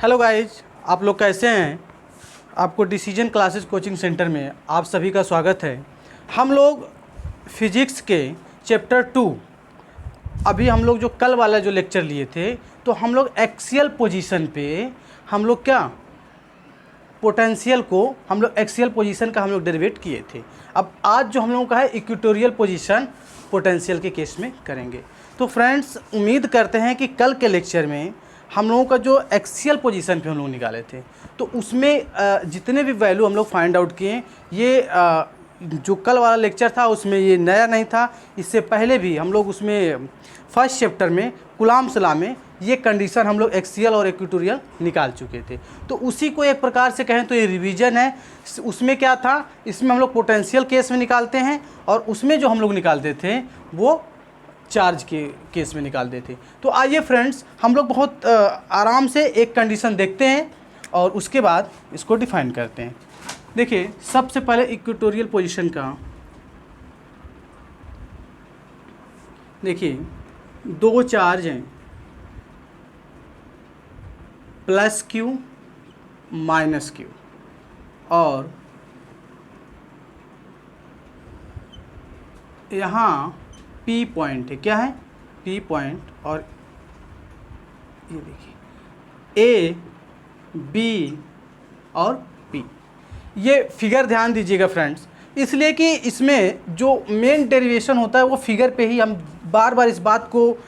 Hello guys, आप लोग कैसे हैं। आपको डिसीजन क्लासेस कोचिंग सेंटर में आप सभी का स्वागत है। हम लोग फिजिक्स के चैप्टर 2 अभी हम लोग जो कल वाला जो लेक्चर लिए थे, तो हम लोग एक्सियल पोजीशन पे हम लोग क्या पोटेंशियल को हम लोग एक्सियल पोजीशन का हम लोग डेरिवेट किए थे। अब आज जो हम लोगों का है इक्वेटोरियल पोजीशन पोटेंशियल के केस में करेंगे। तो फ्रेंड्स, उम्मीद करते हैं कि कल के लेक्चर में हम लोगों का जो एक्सियल पोजीशन पे हम लोग निकाले थे, तो उसमें जितने भी वैल्यू हम लोग फाइंड आउट किए, ये जो कल वाला लेक्चर था उसमें ये नया नहीं था। इससे पहले भी हम लोग उसमें फर्स्ट चैप्टर में कूलॉम्स लॉ में ये कंडीशन हम लोग एक्सियल और इक्वेटोरियल निकाल चुके थे। तो उसी को एक प्रकार से कहें तो ये रिवीजन है। उसमें क्या था, इसमें हम लोग पोटेंशियल केस में निकालते हैं और उसमें जो हम लोग निकालते थे वो चार्ज के केस में निकालते थे। तो आइए फ्रेंड्स, हम लोग बहुत आराम से एक कंडीशन देखते हैं और उसके बाद इसको डिफाइन करते हैं। देखिए, सबसे पहले इक्वेटोरियल पोजीशन का देखिए, दो चार्ज हैं, प्लस क्यू माइनस क्यू, और यहाँ P पॉइंट है। क्या है? P point. और ये देखिए A, B और P। ये फिगर ध्यान दीजिएगा फ्रेंड्स, इसलिए कि इसमें जो मेन डेरिवेशन होता है वो फिगर पे ही हम बार बार इस बात को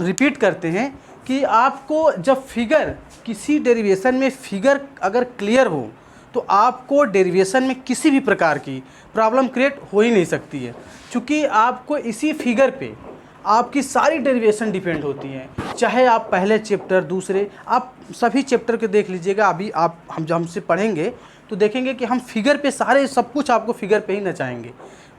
रिपीट करते हैं कि आपको जब फिगर किसी डेरिवेशन में फिगर अगर क्लियर हो तो आपको डेरिवेशन में किसी भी प्रकार की प्रॉब्लम क्रिएट हो ही नहीं सकती है, क्योंकि आपको इसी फिगर पे आपकी सारी डेरिवेशन डिपेंड होती हैं। चाहे आप पहले चैप्टर, दूसरे, आप सभी चैप्टर के देख लीजिएगा। अभी आप हमसे पढ़ेंगे तो देखेंगे कि हम फिगर पे सारे सब कुछ आपको फिगर पे ही नचाएंगे।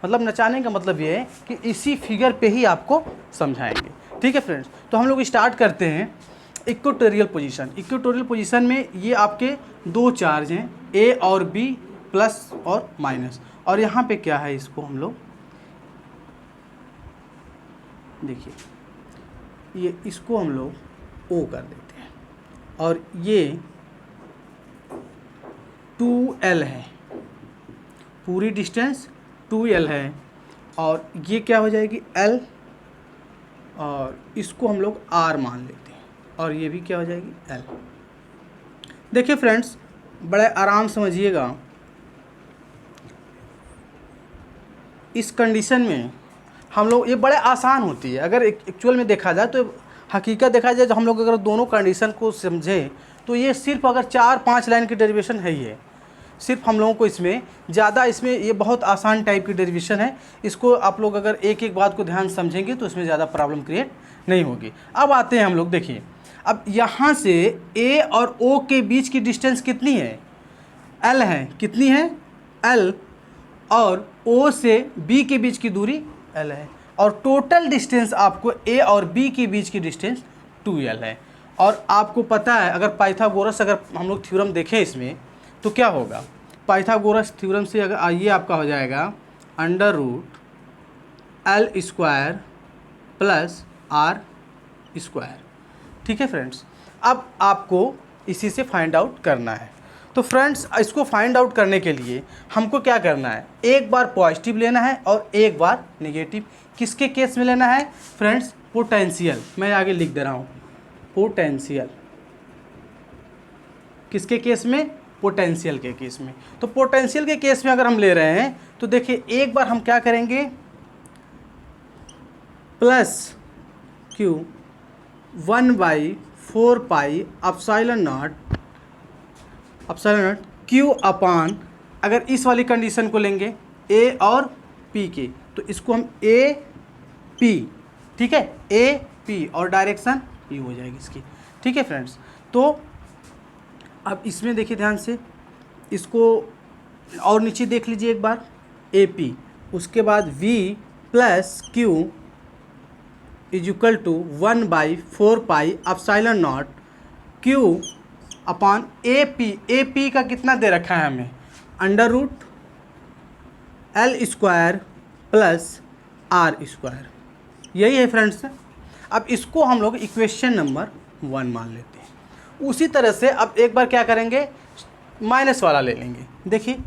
मतलब नचाने का मतलब ये है कि इसी फिगर पे ही आपको समझाएंगे। ठीक है फ्रेंड्स, तो हम लोग स्टार्ट करते हैं इक्वेटोरियल पोजीशन। इक्वेटोरियल पोजीशन में ये आपके दो चार्ज हैं, ए और बी, प्लस और माइनस। और यहाँ पे क्या है, इसको हम लोग देखिए, ये इसको हम लोग ओ कर देते हैं और ये 2L है, पूरी डिस्टेंस 2L है, और ये क्या हो जाएगी L, और इसको हम लोग R मान लेते हैं, और ये भी क्या हो जाएगी L। देखिए फ्रेंड्स, बड़े आराम समझिएगा। इस कंडीशन में हम लोग, ये बड़े आसान होती है अगर एक्चुअल में देखा जाए, तो हकीकत देखा जाए, जो हम लोग अगर दोनों कंडीशन को समझें तो ये सिर्फ अगर 4-5 लाइन की डेरिवेशन है ही है। सिर्फ हम लोगों को इसमें ज़्यादा, इसमें ये बहुत आसान टाइप की डेरिवेशन है। इसको आप लोग अगर एक एक बात को ध्यान समझेंगे तो इसमें ज़्यादा प्रॉब्लम क्रिएट नहीं होगी। अब आते हैं हम लोग, देखिए, अब यहाँ से A और O के बीच की डिस्टेंस कितनी है? L है। कितनी है? L। और O से B के बीच की दूरी L है, और टोटल डिस्टेंस आपको A और B के बीच की डिस्टेंस 2L है। और आपको पता है, अगर पाइथागोरस अगर हम लोग थ्योरम देखें इसमें तो क्या होगा, पाइथागोरस थ्योरम से अगर आइए, आपका हो जाएगा √L² प्लस R²। ठीक है फ्रेंड्स, अब आपको इसी से फाइंड आउट करना है। तो फ्रेंड्स, इसको फाइंड आउट करने के लिए हमको क्या करना है, एक बार पॉजिटिव लेना है और एक बार नेगेटिव। किसके केस में लेना है फ्रेंड्स? पोटेंशियल। मैं आगे लिख दे रहा हूँ, पोटेंशियल। किसके केस में? पोटेंशियल के केस में। तो पोटेंशियल के केस में अगर हम ले रहे हैं तो देखिए, एक बार हम क्या करेंगे, plus Q 1/4 pi epsilon not Q अपान, अगर इस वाली कंडीशन को लेंगे A और P के, तो इसको हम AP, ठीक है, AP, और डायरेक्शन ये हो जाएगी इसकी। ठीक है फ्रेंड्स, तो अब इसमें देखिए ध्यान से, इसको और नीचे देख लीजिए एक बार, AP, उसके बाद V plus Q = 1/4 pi epsilon not Q upon AP का कितना दे रखा है हमें? √L² plus R²। यही है फ्रेंड्स। अब इसको हम लोग इक्वेशन नंबर 1 मान लेते हैं। उसी तरह से अब एक बार क्या करेंगे, माइनस वाला ले लेंगे। देखिए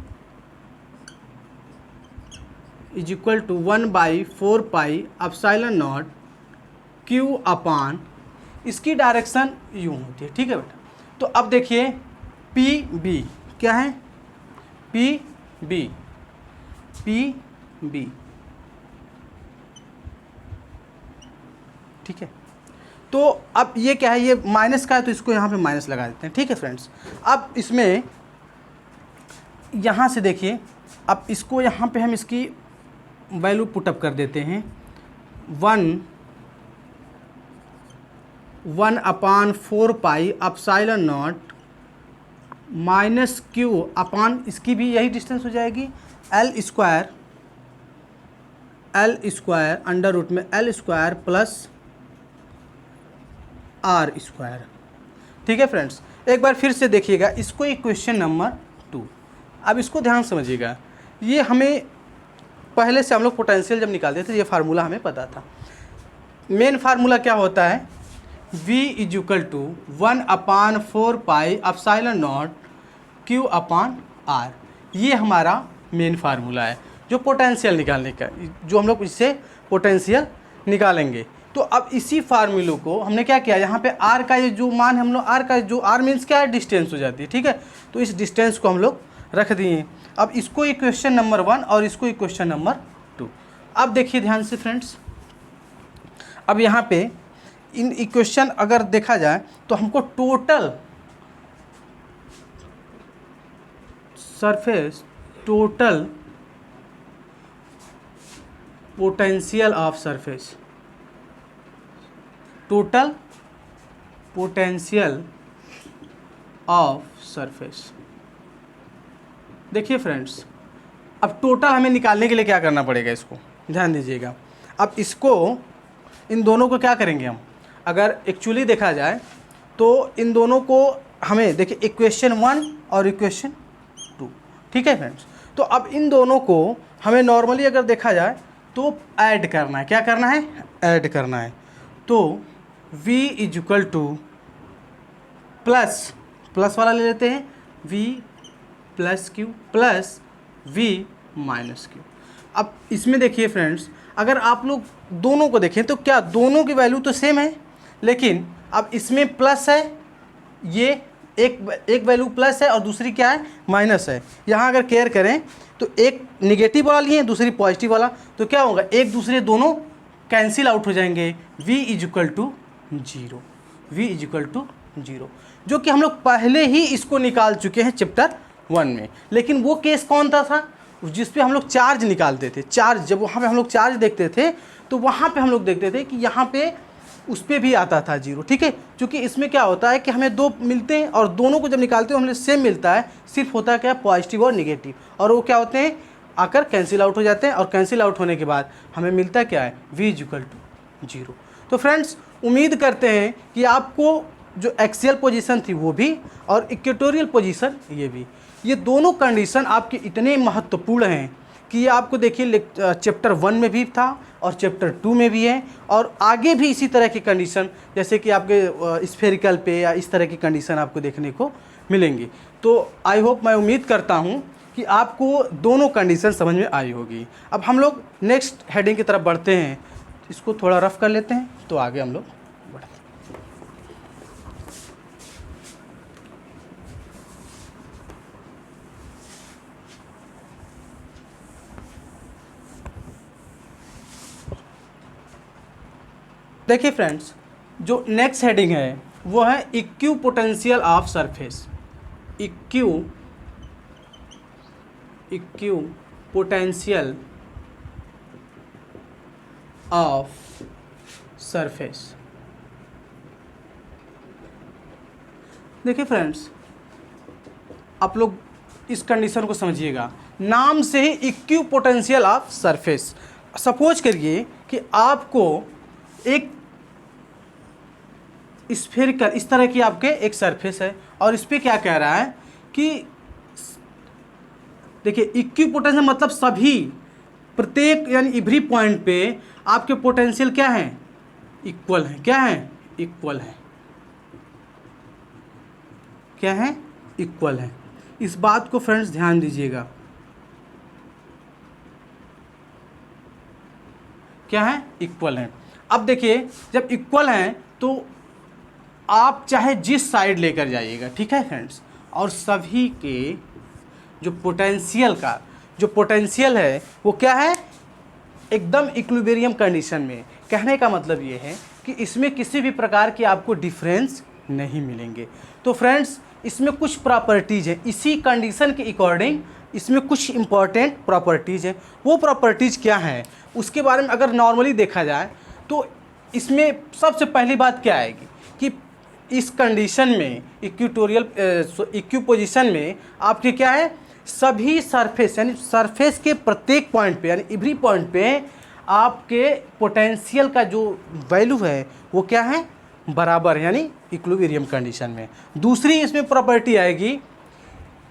is equal to 1/4 pi epsilon naught q upon, इसकी डायरेक्शन यूँ होती है, ठीक है बेटा। तो अब देखिए पी बी क्या है, पी बी, पी बी, ठीक है। तो अब ये क्या है, ये माइनस का है तो इसको यहाँ पे माइनस लगा देते हैं, ठीक है फ्रेंड्स। अब इसमें यहाँ से देखिए, अब इसको यहाँ पे हम इसकी वैल्यू पुटअप कर देते हैं, 1/4 pi epsilon naught minus q upon, इसकी भी यही डिस्टेंस हो जाएगी, एल स्क्वायर अंडर रूट में l square plus r square, ठीक है फ्रेंड्स। एक बार फिर से देखिएगा इसको, इक्वेशन नंबर 2। अब इसको ध्यान समझिएगा, ये हमें पहले से हम लोग पोटेंशियल जब निकालते थे ये फार्मूला हमें पता था। मेन फार्मूला क्या होता है, V is equal to 1/4 pi epsilon naught q upon r, ये हमारा मेन फार्मूला है जो पोटेंशियल निकालने का, जो हम लोग इससे पोटेंशियल निकालेंगे। तो अब इसी फार्मूले को हमने क्या किया, यहाँ पे आर का ये जो मान हम लोग, आर का जो आर मीन्स क्या है, डिस्टेंस हो जाती है, ठीक है। तो इस डिस्टेंस को हम लोग रख दिए। अब इसको इक्वेशन नंबर 1 और इसको इक्वेशन नंबर 2। अब देखिए ध्यान से फ्रेंड्स, अब यहाँ पे इन इक्वेशन अगर देखा जाए तो हमको total surface, total potential of surface, total potential of surface. देखिए फ्रेंड्स, अब टोटल हमें निकालने के लिए क्या करना पड़ेगा, इसको ध्यान दीजिएगा। अब इसको, इन दोनों को क्या करेंगे हम, अगर एक्चुअली देखा जाए तो इन दोनों को हमें देखिए इक्वेशन 1 और इक्वेशन 2, ठीक है फ्रेंड्स। तो अब इन दोनों को हमें नॉर्मली अगर देखा जाए तो ऐड करना है, क्या करना है, ऐड करना है। तो v is equal two plus वाला ले लेते हैं, v plus Q plus v minus Q. अब इसमें देखिए फ्रेंड्स, अगर आप लोग दोनों को देखें तो क्या दोनों की वैल्यू तो सेम है, लेकिन अब इसमें प्लस है, ये एक वैल्यू प्लस है और दूसरी क्या है, माइनस है। यहाँ अगर केयर करें तो एक निगेटिव वाला लिए, दूसरी पॉजिटिव वाला, तो क्या होगा, एक दूसरे दोनों कैंसिल आउट हो जाएंगे। v is equal to 0, v is equal to 0, जो कि हम लोग पहले ही इसको निकाल चुके हैं चैप्टर 1 में। लेकिन वो केस कौन था जिस पे हम लोग चार्ज निकालते थे, चार्ज, जब वहाँ पे हम लोग चार्ज देखते थे तो वहाँ पे हम लोग देखते थे कि यहाँ पे उस पर भी आता था 0, ठीक है। क्योंकि इसमें क्या होता है कि हमें दो मिलते हैं और दोनों को जब निकालते हैं हमें सेम मिलता है, सिर्फ होता है क्या, पॉजिटिव और निगेटिव, और वो क्या होते हैं, आकर कैंसिल आउट हो जाते हैं, और कैंसिल आउट होने के बाद हमें मिलता क्या है, v इज इक्वल टू 0। तो फ्रेंड्स उम्मीद करते हैं कि आपको जो एक्सियल पोजीशन थी वो भी और इक्वेटोरियल पोजीशन ये भी, ये दोनों कंडीशन आपके इतने महत्वपूर्ण हैं कि ये आपको देखिए चैप्टर 1 में भी था और चैप्टर 2 में भी है, और आगे भी इसी तरह की कंडीशन, जैसे कि आपके स्फेरिकल पे या इस तरह की कंडीशन आपको देखने को मिलेंगी। तो आई होप, मैं उम्मीद करता हूँ कि आपको दोनों कंडीशन समझ में आई होगी। अब हम लोग नेक्स्ट हेडिंग की तरफ बढ़ते हैं, इसको थोड़ा रफ कर लेते हैं तो आगे हम लोग बढ़ते हैं। देखिए फ्रेंड्स, जो नेक्स्ट हेडिंग है वो है equipotential of surface, equipotential of surface. देखिए फ्रेंड्स, आप लोग इस कंडीशन को समझिएगा, नाम से ही equipotential of surface. Suppose करिए कि आपको एक स्फेरिकल इस तरह की आपके एक सरफेस है और इस पर क्या कह रहा है कि देखिए इक्यू पोटेंशियल मतलब सभी, प्रत्येक यानी एवरी पॉइंट पे आपके पोटेंशियल क्या है, इक्वल है, क्या है, इक्वल है। क्या हैं, इक्वल हैं। इस बात को फ्रेंड्स ध्यान दीजिएगा, क्या है, इक्वल हैं। अब देखिए जब इक्वल हैं तो आप चाहे जिस साइड लेकर जाइएगा, ठीक है फ्रेंड्स, और सभी के जो पोटेंशियल है वो क्या है, एकदम इक्विलिब्रियम कंडीशन में। कहने का मतलब ये है कि इसमें किसी भी प्रकार की आपको डिफरेंस नहीं मिलेंगे। तो फ्रेंड्स इसमें कुछ प्रॉपर्टीज़ हैं, इसी कंडीशन के अकॉर्डिंग इसमें कुछ इंपॉर्टेंट प्रॉपर्टीज़ हैं। वो प्रॉपर्टीज़ क्या हैं उसके बारे में अगर नॉर्मली देखा जाए तो इसमें सबसे पहली बात क्या आएगी कि इस कंडीशन में इक्यू पोजीशन में आपके क्या है, सभी सरफेस यानी सरफेस के प्रत्येक पॉइंट पे यानी एवरी पॉइंट पे आपके पोटेंशियल का जो वैल्यू है वो क्या है, बराबर है, यानी इक्विलिब्रियम कंडीशन में। दूसरी इसमें प्रॉपर्टी आएगी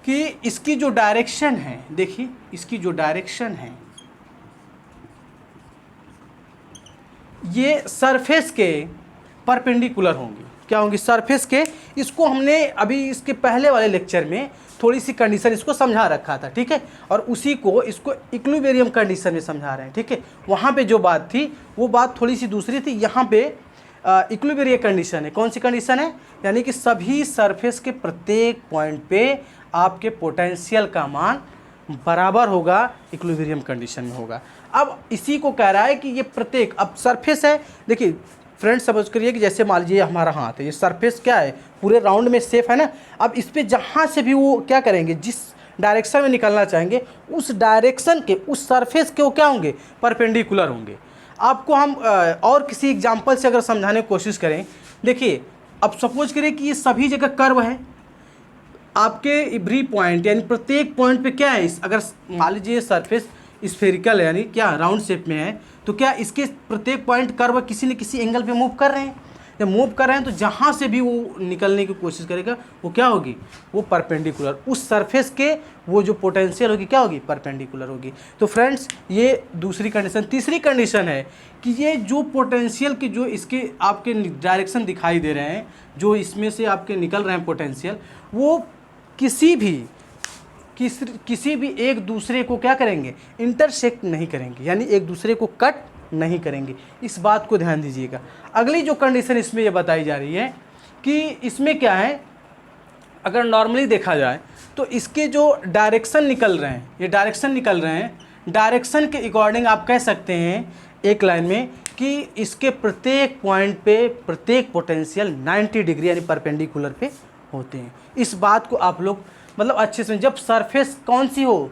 कि इसकी जो डायरेक्शन है, देखिए इसकी जो डायरेक्शन है ये सरफेस के परपेंडिकुलर होंगी। क्या होंगी, सरफेस के। इसको हमने अभी इसके पहले वाले लेक्चर में थोड़ी सी कंडीशन इसको समझा रखा था, ठीक है, और उसी को इसको इक्विलिब्रियम कंडीशन में समझा रहे हैं, ठीक है। वहाँ पे जो बात थी वो बात थोड़ी सी दूसरी थी, यहाँ पे इक्विलिब्रियम कंडीशन है। कौन सी कंडीशन है, यानी कि सभी सरफेस के प्रत्येक पॉइंट पे आपके पोटेंशियल का मान बराबर होगा, इक्विलिब्रियम कंडीशन में होगा। अब इसी को कह रहा है कि ये प्रत्येक, अब सरफेस है, देखिए फ्रेंड्स समझ करिए कि जैसे मान लीजिए हमारा हाथ है, ये सरफेस क्या है, पूरे राउंड में सेफ है ना। अब इस पर जहाँ से भी वो क्या करेंगे, जिस डायरेक्शन में निकलना चाहेंगे उस डायरेक्शन के, उस सरफेस के वो क्या होंगे, परपेंडिकुलर होंगे। आपको हम और किसी एग्जाम्पल से अगर समझाने की कोशिश करें, देखिए अब सपोज करें कि ये सभी जगह कर्व है, आपके एवरी पॉइंट यानी प्रत्येक पॉइंट पे क्या है, अगर मान लीजिए सरफेस स्फेरिकल है यानी क्या राउंड शेप में है, तो क्या इसके प्रत्येक पॉइंट कर्व किसी न किसी एंगल पे मूव कर रहे हैं। जब मूव कर रहे हैं तो जहाँ से भी वो निकलने की कोशिश करेगा वो क्या होगी, वो परपेंडिकुलर, उस सरफेस के वो जो पोटेंशियल होगी क्या होगी, परपेंडिकुलर होगी। तो फ्रेंड्स ये दूसरी कंडीशन। तीसरी कंडीशन है कि ये जो पोटेंशियल के जो इसके आपके डायरेक्शन दिखाई दे रहे हैं, जो इसमें से आपके निकल रहे हैं पोटेंशियल, वो किसी भी एक दूसरे को क्या करेंगे, इंटरसेक्ट नहीं करेंगे, यानी एक दूसरे को कट नहीं करेंगे। इस बात को ध्यान दीजिएगा। अगली जो कंडीशन इसमें ये बताई जा रही है कि इसमें क्या है, अगर नॉर्मली देखा जाए तो इसके जो डायरेक्शन निकल रहे हैं, ये डायरेक्शन निकल रहे हैं, डायरेक्शन के अकॉर्डिंग आप कह सकते हैं एक लाइन में कि इसके प्रत्येक पॉइंट पे प्रत्येक पोटेंशियल 90 डिग्री यानी परपेंडिकुलर पे होते हैं। इस बात को आप लोग मतलब अच्छे से, जब सरफेस कौन सी हो,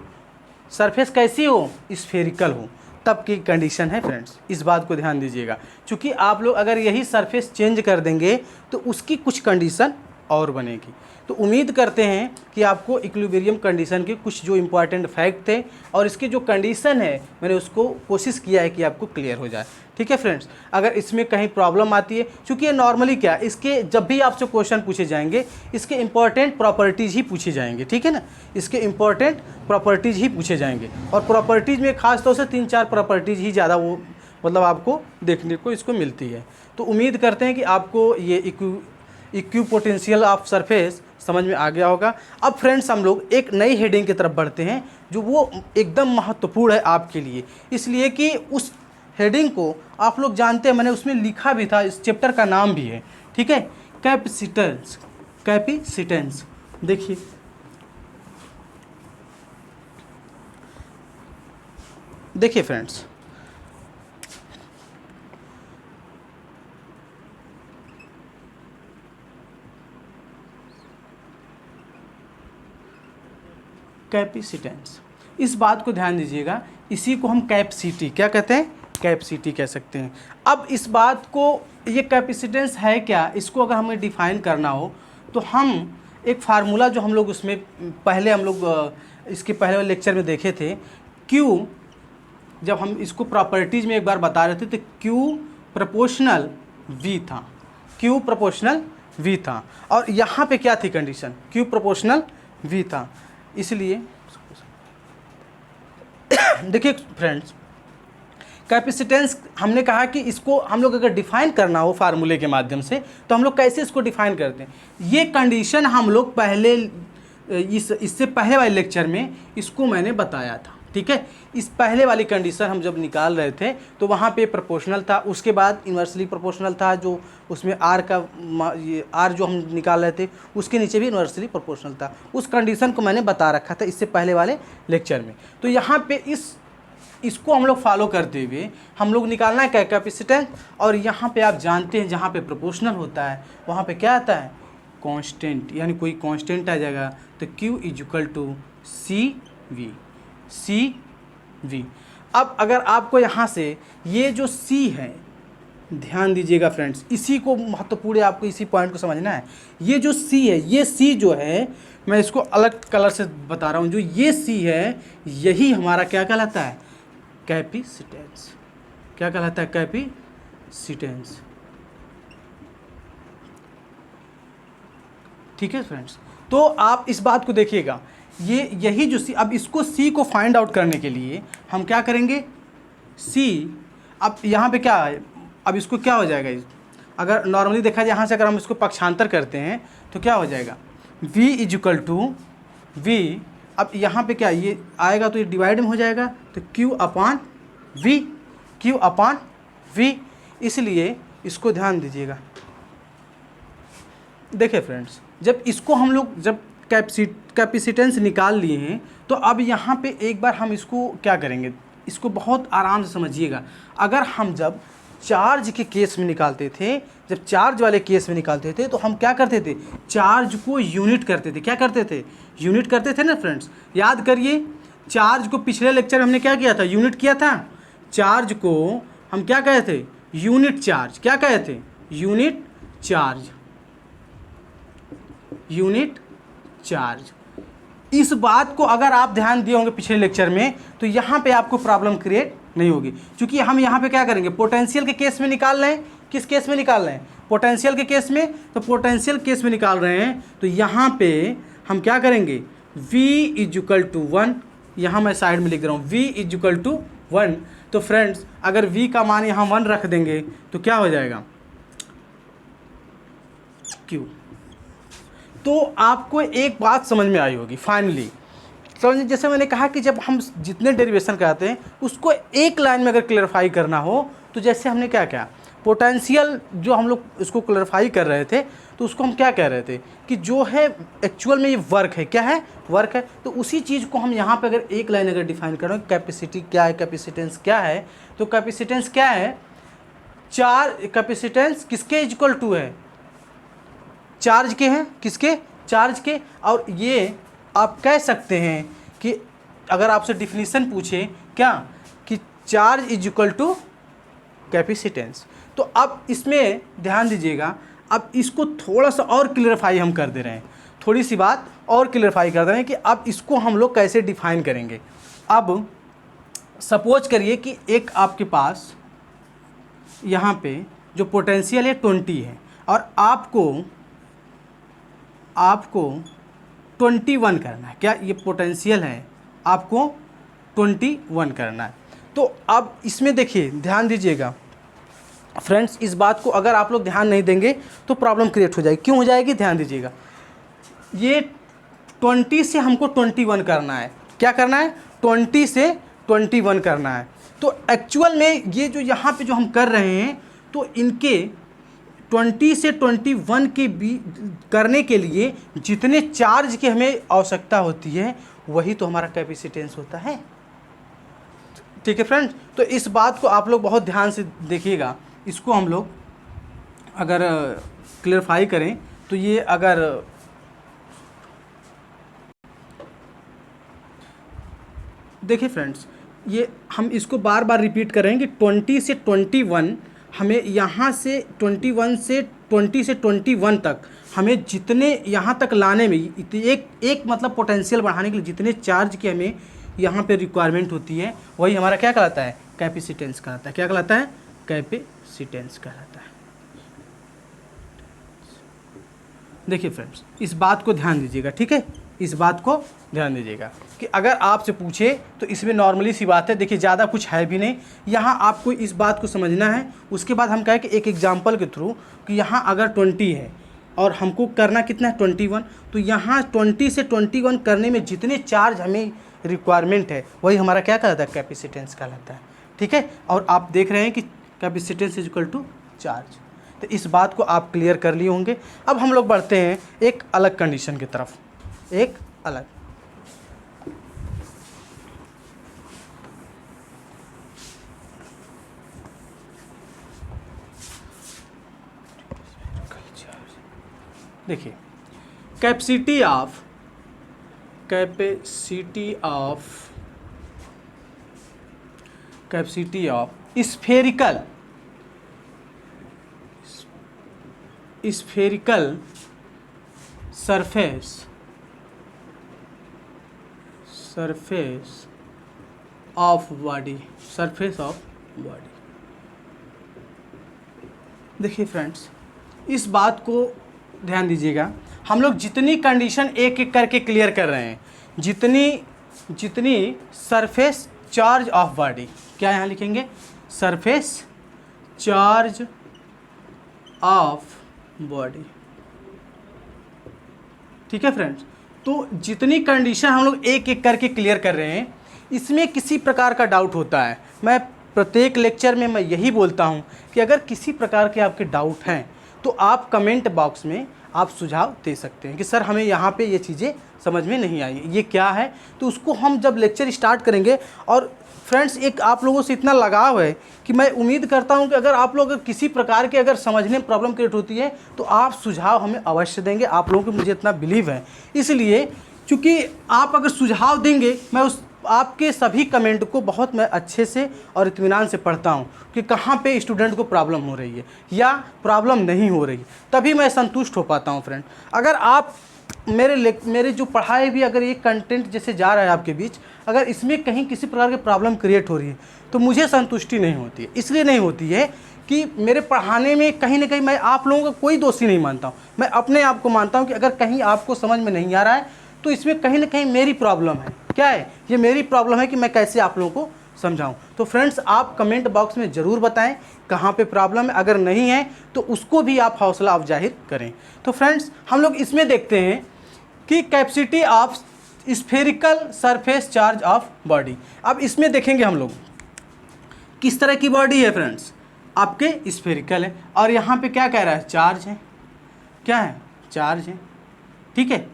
सरफेस कैसी हो, स्फेरिकल हो, तब की कंडीशन है फ्रेंड्स। इस बात को ध्यान दीजिएगा, क्योंकि आप लोग अगर यही सरफेस चेंज कर देंगे तो उसकी कुछ कंडीशन और बनेगी। तो उम्मीद करते हैं कि आपको इक्विलिब्रियम कंडीशन के कुछ जो इंपॉर्टेंट फैक्ट थे और इसकी जो कंडीशन है मैंने उसको कोशिश किया है कि आपको क्लियर हो जाए, ठीक है फ्रेंड्स। अगर इसमें कहीं प्रॉब्लम आती है, क्योंकि ये नॉर्मली क्या, इसके जब भी आपसे क्वेश्चन पूछे जाएंगे इसके इंपॉर्टेंट प्रॉपर्टीज़ ही पूछे जाएंगे, ठीक है ना, इसके इंपॉर्टेंट प्रॉपर्टीज़ ही पूछे जाएंगे। और प्रॉपर्टीज़ में खास तौर से 3-4 प्रॉपर्टीज़ ही ज़्यादा वो मतलब आपको देखने को इसको मिलती है। तो उम्मीद करते हैं कि आपको ये इक्यू पोटेंशियल ऑफ सरफेस समझ में आ गया होगा। अब फ्रेंड्स हम लोग एक नई हेडिंग की तरफ बढ़ते हैं जो वो एकदम महत्वपूर्ण है आपके लिए, इसलिए कि उस हेडिंग को आप लोग जानते हैं, मैंने उसमें लिखा भी था, इस चैप्टर का नाम भी है, ठीक है, कैपेसिटेंस। कैपेसिटेंस देखिए, देखिए फ्रेंड्स, कैपेसिटेंस, इस बात को ध्यान दीजिएगा, इसी को हम कैपेसिटी क्या कहते हैं, कैपेसिटी कह सकते हैं। अब इस बात को, ये कैपेसिटेंस है क्या, इसको अगर हमें डिफाइन करना हो तो हम एक फार्मूला जो हम लोग उसमें पहले हम लोग इसके पहले वाले लेक्चर में देखे थे, Q, जब हम इसको प्रॉपर्टीज़ में एक बार बता रहे थे तो Q प्रोपोर्शनल V था, Q प्रोपोर्शनल V था, और यहाँ पे क्या थी कंडीशन, Q प्रोपोर्शनल V था। इसलिए देखिए फ्रेंड्स कैपेसिटेंस हमने कहा कि इसको हम लोग अगर डिफाइन करना हो फार्मूले के माध्यम से तो हम लोग कैसे इसको डिफाइन करते हैं। ये कंडीशन हम लोग पहले इससे पहले वाले लेक्चर में इसको मैंने बताया था, ठीक है। इस पहले वाली कंडीशन हम जब निकाल रहे थे तो वहाँ पे प्रोपोर्शनल था, उसके बाद इन्वर्सली प्रोपोर्शनल था, जो उसमें आर का ये आर जो हम निकाल रहे थे उसके नीचे भी इन्वर्सली प्रोपोर्शनल था। उस कंडीशन को मैंने बता रखा था इससे पहले वाले लेक्चर में। तो यहाँ पे इसको हम लोग फॉलो करते हुए हम लोग निकालना है क्या, कैपेसिटेंस। और यहाँ पे आप जानते हैं जहाँ पे प्रोपोर्शनल होता है वहाँ पे क्या आता है, कांस्टेंट, यानी कोई कांस्टेंट आ जाएगा। तो Q equal to C V. अब अगर आपको यहाँ से ये जो C है, ध्यान दीजिएगा फ्रेंड्स, इसी को महत्वपूर्ण, आपको इसी पॉइंट को समझना है। ये जो C है, ये C जो है, मैं इसको अलग कलर से बता रहा हूँ, जो ये C है यही हमारा क्या कहलाता है, कैपेसिटेंस। क्या कहलाता है, कैपेसिटेंस। ठीक है फ्रेंड्स, तो आप इस बात को देखिएगा, ये यही जो C, अब इसको C को फाइंड आउट करने के लिए हम क्या करेंगे, C, अब यहाँ पे क्या है, अब इसको क्या हो जाएगा, अगर नॉर्मली देखा जाए यहाँ से अगर हम इसको पक्षांतर करते हैं तो क्या हो जाएगा, V इक्वल टू V। अब यहाँ पे क्या ये आएगा तो ये डिवाइड में हो जाएगा, तो Q अपान V। इसलिए इसको ध्यान दीजिएगा। देखिए फ्रेंड्स, जब इसको हम लोग जब कैपेसिटेंस निकाल लिए हैं तो अब यहाँ पे एक बार हम इसको क्या करेंगे, इसको बहुत आराम से समझिएगा। अगर हम जब चार्ज के केस में निकालते थे, जब चार्ज वाले केस में निकालते थे तो हम क्या करते थे, चार्ज को यूनिट करते थे। क्या करते थे, यूनिट करते थे ना फ्रेंड्स। याद करिए, चार्ज को पिछले लेक्चर में हमने क्या किया था, यूनिट किया था। चार्ज को हम क्या कहे थे, यूनिट चार्ज। क्या कहे थे, यूनिट चार्ज, यूनिट चार्ज। इस बात को अगर आप ध्यान दिए होंगे पिछले लेक्चर में तो यहाँ पे आपको प्रॉब्लम क्रिएट नहीं होगी, क्योंकि हम यहाँ पे क्या करेंगे, पोटेंशियल के केस में निकाल रहे हैं। किस केस में निकाल रहे हैं, पोटेंशियल के केस में। तो पोटेंशियल केस में निकाल रहे हैं तो यहाँ पे हम क्या करेंगे, V इक्वल टू 1, यहाँ मैं साइड में लिख रहा हूँ V इक्वल टू 1। तो फ्रेंड्स अगर V का मान यहाँ 1 रख देंगे तो क्या हो जाएगा, Q। तो आपको एक बात समझ में आई होगी फाइनली। समझिए, जैसे मैंने कहा कि जब हम जितने डेरिवेशन कराते हैं उसको एक लाइन में अगर क्लैरिफाई करना हो तो जैसे हमने क्या किया, पोटेंशियल जो हम लोग इसको क्लैरिफाई कर रहे थे तो उसको हम क्या कह रहे थे कि जो है एक्चुअल में ये वर्क है। क्या है, वर्क है। तो उसी चीज़ को हम यहाँ पे अगर एक लाइन अगर डिफाइन करें, कैपेसिटी क्या है, कैपेसिटेंस क्या है, तो कैपेसिटेंस क्या है, कैपेसिटेंस किसके इक्वल टू है, चार्ज के हैं। किसके, चार्ज के। और ये आप कह सकते हैं कि अगर आपसे डिफिनीशन पूछे क्या, कि charge is equal to capacitance. तो अब इसमें ध्यान दीजिएगा, अब इसको थोड़ा सा और क्लियरफाई हम कर दे रहे हैं, थोड़ी सी बात और क्लियरफाई कर दे रहे हैं कि अब इसको हम लोग कैसे डिफाइन करेंगे। अब सपोज करिए कि एक आपके पास यहाँ पे जो पोटेंशियल है 20 है और आपको 21 करना है। क्या, ये पोटेंशियल है, आपको 21 करना है। तो अब इसमें देखिए, ध्यान दीजिएगा फ्रेंड्स, इस बात को अगर आप लोग ध्यान नहीं देंगे तो प्रॉब्लम क्रिएट हो जाएगी। क्यों हो जाएगी, ध्यान दीजिएगा। ये 20 से हमको 21 करना है। क्या करना है, 20 से 21 करना है। तो एक्चुअल में ये जो यहाँ पे जो हम कर रहे हैं तो इनके 20 से 21 के करने के लिए जितने चार्ज की हमें आवश्यकता होती है वही तो हमारा कैपेसिटेंस होता है। ठीक है फ्रेंड्स, तो इस बात को आप लोग बहुत ध्यान से देखिएगा। इसको हम लोग अगर क्लियरफाई करें तो ये अगर देखिए फ्रेंड्स, ये हम इसको बार बार रिपीट करेंगे। 20 से 21 हमें यहाँ से 20 से 21 तक हमें जितने यहाँ तक लाने में एक मतलब पोटेंशियल बढ़ाने के लिए जितने चार्ज की हमें यहाँ पे रिक्वायरमेंट होती है वही हमारा क्या कहलाता है, कैपेसिटेंस कहलाता है। क्या कहलाता है, कैपेसिटेंस कहलाता है। देखिए फ्रेंड्स, इस बात को ध्यान दीजिएगा, ठीक है, इस बात को ध्यान दीजिएगा कि अगर आपसे पूछे तो इसमें नॉर्मली सी बात है, देखिए ज़्यादा कुछ है भी नहीं, यहाँ आपको इस बात को समझना है। उसके बाद हम कहें कि एक एग्जांपल के थ्रू कि यहाँ अगर 20 है और हमको करना कितना है 21, तो यहाँ 20 से 21 करने में जितने चार्ज हमें रिक्वायरमेंट है वही हमारा क्या कहलाता है, कैपेसिटेंस कहलाता है, ठीक है। और आप देख रहे हैं कि capacitance is equal to charge, तो इस बात को आप क्लियर कर लिए होंगे। अब हम लोग बढ़ते हैं एक अलग कंडीशन की तरफ, एक अलग। देखिए, capacity of spherical surface of body. देखिए फ्रेंड्स, इस बात को ध्यान दीजिएगा, हम लोग जितनी कंडीशन एक एक करके क्लियर कर रहे हैं, जितनी सरफेस चार्ज ऑफ बॉडी, क्या यहाँ लिखेंगे, सरफेस चार्ज ऑफ बॉडी, ठीक है फ्रेंड्स। तो जितनी कंडीशन हम लोग एक एक करके क्लियर कर रहे हैं, इसमें किसी प्रकार का डाउट होता है, मैं प्रत्येक लेक्चर में मैं यही बोलता हूं कि अगर किसी प्रकार के आपके डाउट हैं तो आप कमेंट बॉक्स में आप सुझाव दे सकते हैं कि सर हमें यहाँ पे ये चीज़ें समझ में नहीं आई, ये क्या है, तो उसको हम जब लेक्चर स्टार्ट करेंगे। और फ्रेंड्स, एक आप लोगों से इतना लगाव है कि मैं उम्मीद करता हूं कि अगर आप लोग किसी प्रकार के अगर समझने में प्रॉब्लम क्रिएट होती है तो आप सुझाव हमें अवश्य देंगे, आप लोगों को मुझे इतना बिलीव है। इसलिए चूँकि आप अगर सुझाव देंगे, मैं उस आपके सभी कमेंट को बहुत मैं अच्छे से और इत्मीनान से पढ़ता हूं कि कहाँ पे स्टूडेंट को प्रॉब्लम हो रही है या प्रॉब्लम नहीं हो रही, तभी मैं संतुष्ट हो पाता हूं फ्रेंड। अगर आप मेरे जो पढ़ाए भी अगर ये कंटेंट जैसे जा रहा है आपके बीच, अगर इसमें कहीं किसी प्रकार की प्रॉब्लम क्रिएट हो रही है तो मुझे संतुष्टि नहीं होती है। इसलिए नहीं होती है कि मेरे पढ़ाने में कहीं ना कहीं मैं आप लोगों का कोई दोषी नहीं मानता हूँ, मैं अपने आप को मानता हूँ कि अगर कहीं आपको समझ में नहीं आ रहा है तो इसमें कहीं ना कहीं मेरी प्रॉब्लम है। क्या है ये? मेरी प्रॉब्लम है कि मैं कैसे आप लोगों को समझाऊं। तो फ्रेंड्स, आप कमेंट बॉक्स में ज़रूर बताएं कहाँ पे प्रॉब्लम है, अगर नहीं है तो उसको भी आप हौसला अफजाहिर करें। तो फ्रेंड्स, हम लोग इसमें देखते हैं कि capacity of spherical surface charge of body. अब इसमें देखेंगे हम लोग किस तरह की बॉडी है फ्रेंड्स, आपके स्फेरिकल है और यहाँ पे क्या कह रहा है, चार्ज है। क्या है? चार्ज है, ठीक है।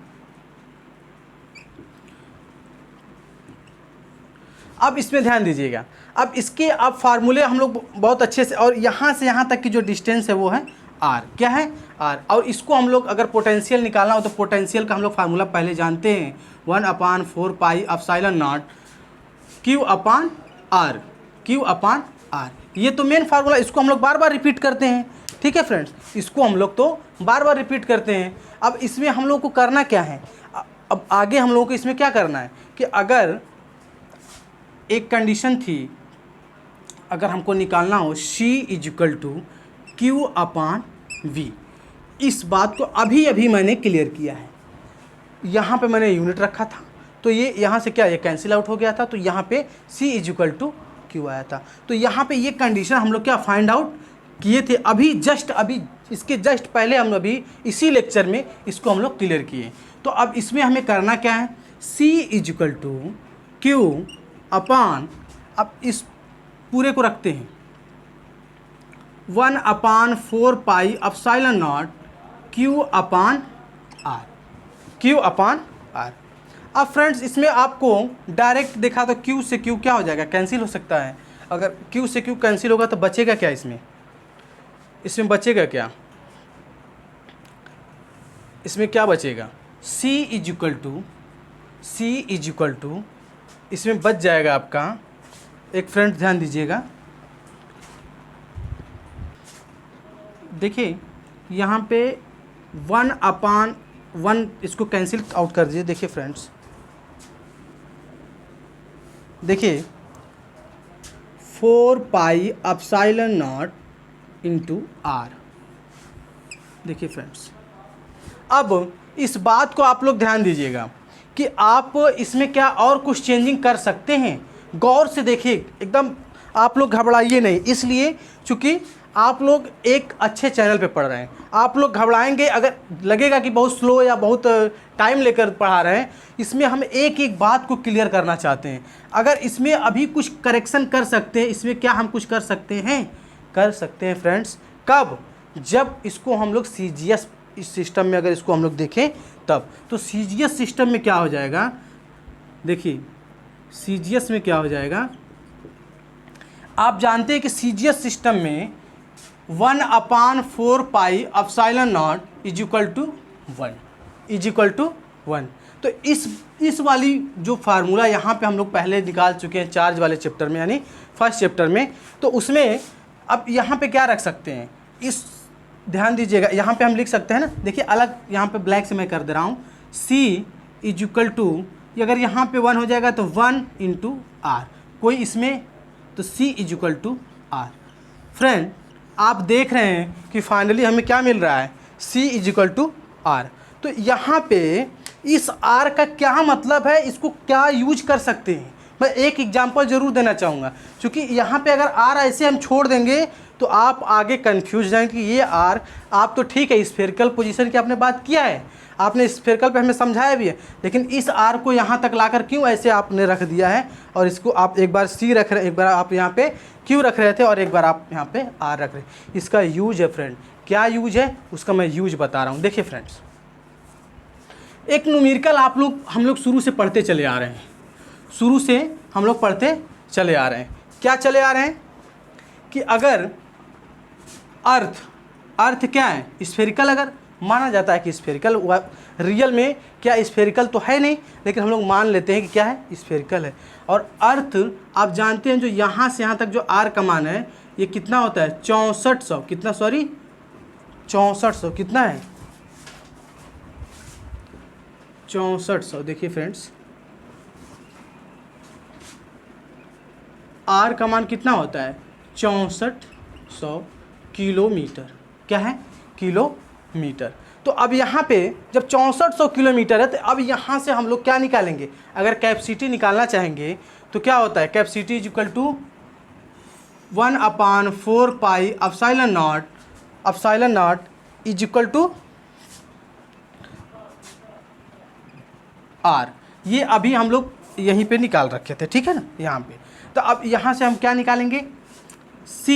अब इसमें ध्यान दीजिएगा, अब इसके अब फार्मूले हम लोग बहुत अच्छे से, और यहाँ से यहाँ तक की जो डिस्टेंस है वो है r। क्या है? r। और इसको हम लोग अगर पोटेंशियल निकालना हो तो पोटेंशियल का हम लोग फार्मूला पहले जानते हैं, 1/4 pi epsilon not Q upon r, Q upon r। ये तो मेन फार्मूला, इसको हम लोग बार बार रिपीट करते हैं, ठीक है फ्रेंड्स, इसको हम लोग तो बार बार रिपीट करते हैं। अब इसमें हम लोग को करना क्या है, अब आगे हम लोगों को इसमें क्या करना है कि अगर एक कंडीशन थी, अगर हमको निकालना हो C equal to Q upon V, इस बात को अभी अभी मैंने क्लियर किया है। यहाँ पे मैंने यूनिट रखा था तो ये यहाँ से क्या, ये कैंसिल आउट हो गया था, तो यहाँ पे C इक्वल टू Q आया था। तो यहाँ पे ये कंडीशन हम लोग क्या फाइंड आउट किए थे, अभी जस्ट अभी इसके जस्ट पहले हम अभी इसी लेक्चर में इसको हम लोग क्लियर किए। तो अब इसमें हमें करना क्या है, C इक्वल टू Q अपान, अब इस पूरे को रखते हैं 1/4 pi epsilon not Q upon R, Q upon R। अब फ्रेंड्स, इसमें आपको डायरेक्ट देखा तो Q से Q क्या हो जाएगा, कैंसिल हो सकता है। अगर Q से Q कैंसिल होगा तो बचेगा क्या, इसमें बचेगा क्या, इसमें क्या बचेगा, C इक्वल टू इसमें बच जाएगा आपका, एक फ्रेंड ध्यान दीजिएगा, देखिए यहाँ पे 1/1 इसको कैंसिल आउट कर दीजिए। देखिए फ्रेंड्स, देखिए 4 पाई एप्सिलॉन नॉट इंटू R। देखिए फ्रेंड्स, अब इस बात को आप लोग ध्यान दीजिएगा कि आप इसमें क्या और कुछ चेंजिंग कर सकते हैं। गौर से देखिए, एकदम आप लोग घबराइए नहीं, इसलिए चूँकि आप लोग एक अच्छे चैनल पे पढ़ रहे हैं। आप लोग घबराएंगे अगर लगेगा कि बहुत स्लो या बहुत टाइम लेकर पढ़ा रहे हैं। इसमें हम एक एक बात को क्लियर करना चाहते हैं। अगर इसमें अभी कुछ करेक्शन कर सकते हैं, इसमें क्या हम कुछ कर सकते हैं? कर सकते हैं फ्रेंड्स। कब? जब इसको हम लोग CGS इस सिस्टम में अगर इसको हम लोग देखें तब। तो CGS सिस्टम में क्या हो जाएगा, देखिए CGS में क्या हो जाएगा, आप जानते हैं कि CGS सिस्टम में 1/4 pi epsilon naught is equal to 1। तो इस वाली जो फार्मूला यहाँ पे हम लोग पहले निकाल चुके हैं चार्ज वाले चैप्टर में, यानी फर्स्ट चैप्टर में। तो उसमें अब यहाँ पे क्या रख सकते हैं, इस ध्यान दीजिएगा, यहाँ पे हम लिख सकते हैं ना, देखिए अलग यहाँ पे ब्लैक से मैं कर दे रहा हूँ। C इज इक्वल टू, अगर यहाँ पे 1 हो जाएगा तो 1 इंटू आर, कोई इसमें, तो C is equal to R. Friend आप देख रहे हैं कि फाइनली हमें क्या मिल रहा है, C is equal to R. तो यहाँ पे इस R का क्या मतलब है, इसको क्या यूज कर सकते हैं। मैं एक एग्जांपल ज़रूर देना चाहूँगा, क्योंकि यहाँ पे अगर R ऐसे हम छोड़ देंगे तो आप आगे कंफ्यूज जाएंगे कि ये R, आप तो ठीक है स्फेरिकल पोजीशन की आपने बात किया है, आपने स्फेरिकल पे हमें समझाया भी है, लेकिन इस R को यहाँ तक लाकर क्यों ऐसे आपने रख दिया है, और इसको आप एक बार C रख रहे, एक बार आप यहाँ पे Q रख रहे थे और एक बार आप यहाँ पे R रख रहे। इसका यूज है फ्रेंड, क्या यूज है उसका मैं यूज बता रहा हूँ। देखिए फ्रेंड्स, एक न्यूमेरिकल हम लोग शुरू से पढ़ते चले आ रहे हैं, शुरू से हम लोग पढ़ते चले आ रहे हैं। क्या चले आ रहे हैं कि अगर अर्थ क्या है, स्फेरिकल, अगर माना जाता है कि स्फेरिकल, रियल में क्या स्फेरिकल तो है नहीं, लेकिन हम लोग मान लेते हैं कि क्या है, स्फेरिकल है। और अर्थ आप जानते हैं जो यहाँ से यहाँ तक जो R का मान है ये कितना होता है, 6400, कितना, सॉरी 6400, कितना है, 6400। देखिए फ्रेंड्स, R का मान कितना होता है, 6400 किलोमीटर, क्या है, किलोमीटर। तो अब यहाँ पे जब 6400 किलोमीटर है, तो अब यहाँ से हम लोग क्या निकालेंगे, अगर कैपेसिटी निकालना चाहेंगे तो क्या होता है, capacity is equal to 1/4 pi epsilon naught is equal to R। ये अभी हम लोग यहीं पे निकाल रखे थे, ठीक है ना, यहाँ पे। तो अब यहाँ से हम क्या निकालेंगे, C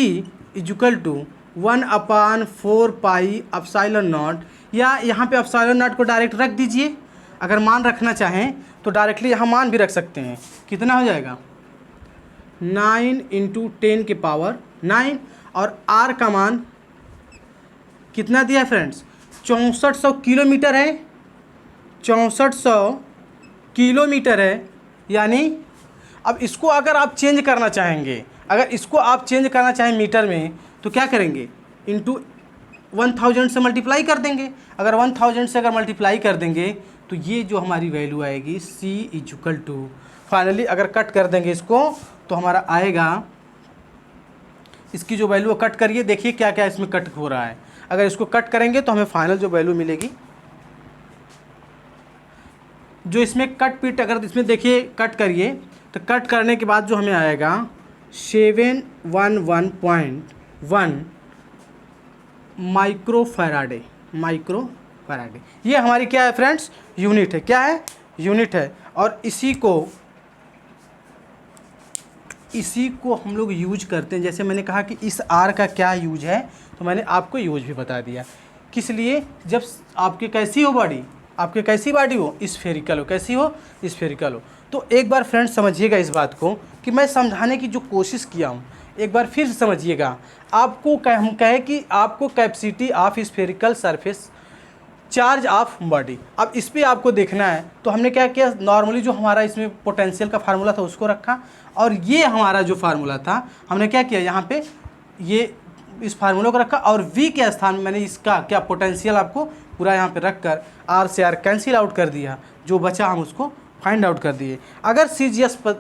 is equal to 1/4 pi epsilon naught, या यहाँ पे एप्सिलॉन नॉट को डायरेक्ट रख दीजिए, अगर मान रखना चाहें तो डायरेक्टली यहाँ मान भी रख सकते हैं। कितना हो जाएगा, 9 × 10 की पावर 9, और R का मान कितना दिया है फ्रेंड्स, 6400 किलोमीटर है, 6400 किलोमीटर है। यानी अब इसको अगर आप चेंज करना चाहेंगे, अगर इसको आप चेंज करना चाहें मीटर में, तो क्या करेंगे, इंटू 1000 से मल्टीप्लाई कर देंगे। अगर 1000 से अगर मल्टीप्लाई कर देंगे तो ये जो हमारी वैल्यू आएगी C is equal to, finally अगर कट कर देंगे इसको तो हमारा आएगा, इसकी जो वैल्यू कट करिए, देखिए क्या क्या इसमें कट हो रहा है। अगर इसको कट करेंगे तो हमें फाइनल जो वैल्यू मिलेगी, जो इसमें कट पीट, अगर इसमें देखिए कट करिए तो कट करने के बाद जो हमें आएगा 711.1 माइक्रोफैराडे। ये हमारी क्या है फ्रेंड्स, यूनिट है, क्या है, यूनिट है। और इसी को हम लोग यूज करते हैं। जैसे मैंने कहा कि इस R का क्या यूज है, तो मैंने आपको यूज भी बता दिया। किस लिए, जब आपके कैसी हो बॉडी, आपके कैसी बॉडी हो, स्फेरिकल हो, कैसी हो, स्फेरिकल हो। तो एक बार फ्रेंड्स समझिएगा इस बात को कि मैं समझाने की जो कोशिश किया हूँ, एक बार फिर समझिएगा। आपको हम कहें कि आपको capacity of spherical surface, charge of body, अब इस पर आपको देखना है। तो हमने क्या किया, नॉर्मली जो हमारा इसमें पोटेंशियल का फार्मूला था उसको रखा, और ये हमारा जो फार्मूला था हमने क्या किया, यहाँ पे ये इस फार्मूला को रखा, और V के स्थान में मैंने इसका क्या पोटेंशियल आपको पूरा यहाँ पे रख कर R से R कैंसिल आउट कर दिया, जो बचा हम उसको फाइंड आउट कर दिए। अगर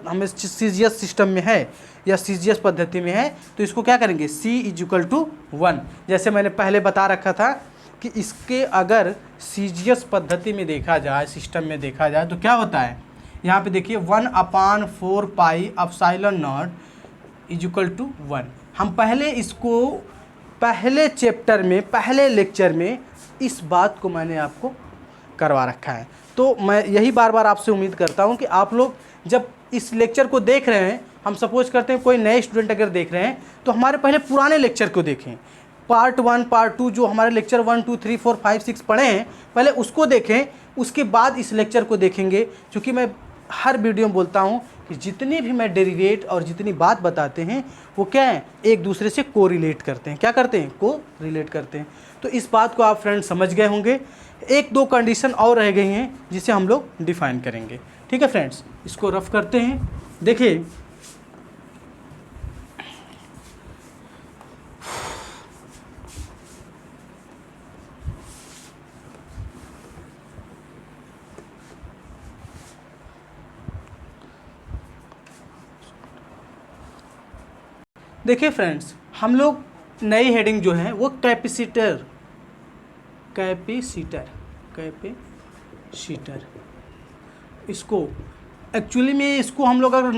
हमें CGS सिस्टम में है या CGS पद्धति में है तो इसको क्या करेंगे, C इज इक्वल टू 1, जैसे मैंने पहले बता रखा था कि इसके अगर सीजीएस पद्धति में देखा जाए, सिस्टम में देखा जाए, तो क्या होता है यहाँ पे देखिए 1/4 pi epsilon naught is equal to 1। हम पहले इसको पहले चैप्टर में पहले लेक्चर में इस बात को मैंने आपको करवा रखा है। तो मैं यही बार बार आपसे उम्मीद करता हूँ कि आप लोग जब इस लेक्चर को देख रहे हैं, हम सपोज करते हैं कोई नए स्टूडेंट अगर देख रहे हैं तो हमारे पहले पुराने लेक्चर को देखें, पार्ट 1 पार्ट 2 जो हमारे लेक्चर 1 2 3 4 5 6 पढ़े हैं पहले उसको देखें, उसके बाद इस लेक्चर को देखेंगे। क्योंकि मैं हर वीडियो में बोलता हूँ कि जितने भी मैं डेरिवेट और जितनी बात बताते हैं वो क्या है, एक दूसरे से को रिलेट करते हैं। क्या करते हैं? को रिलेट करते हैं। तो इस बात को आप फ्रेंड समझ गए होंगे। एक दो कंडीशन और रह गई हैं जिसे हम लोग डिफाइन करेंगे। ठीक है फ्रेंड्स, इसको रफ करते हैं। देखिए देखिए फ्रेंड्स, हम लोग नई हेडिंग जो है वो कैपेसिटर इसको एक्चुअली में इसको हम लोग अगर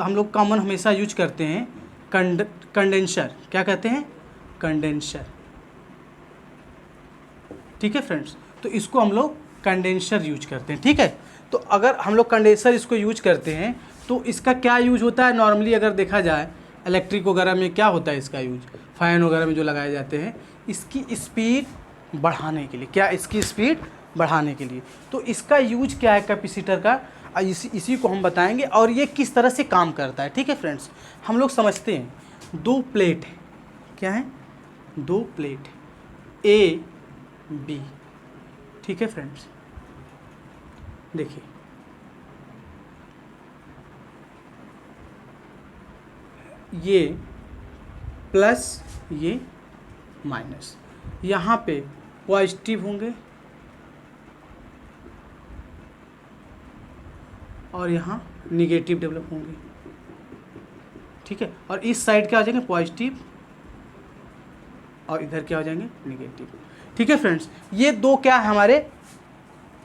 हम लोग कॉमन हमेशा यूज करते हैं कंडेंसर। क्या कहते हैं? कंडेंसर। ठीक है फ्रेंड्स, तो इसको हम लोग कंडेंसर यूज करते हैं। ठीक है, तो अगर हम लोग कंडेंसर इसको यूज करते हैं तो इसका क्या यूज होता है? नॉर्मली अगर देखा जाए इलेक्ट्रिक वगैरह में क्या होता है इसका यूज, फ़ैन वगैरह में जो लगाए जाते हैं, इसकी स्पीड बढ़ाने के लिए। क्या? इसकी स्पीड बढ़ाने के लिए। तो इसका यूज क्या है कैपेसिटर का, इसी को हम बताएंगे और ये किस तरह से काम करता है। ठीक है फ्रेंड्स, हम लोग समझते हैं दो प्लेट है। क्या है? दो प्लेट ए बी। ठीक है फ्रेंड्स, देखिए ये प्लस ये माइनस, यहाँ पे पॉजिटिव होंगे और यहाँ निगेटिव डेवलप होंगे। ठीक है, और इस साइड क्या हो जाएंगे? पॉजिटिव, और इधर क्या हो जाएंगे? निगेटिव। ठीक है फ्रेंड्स, ये दो क्या है हमारे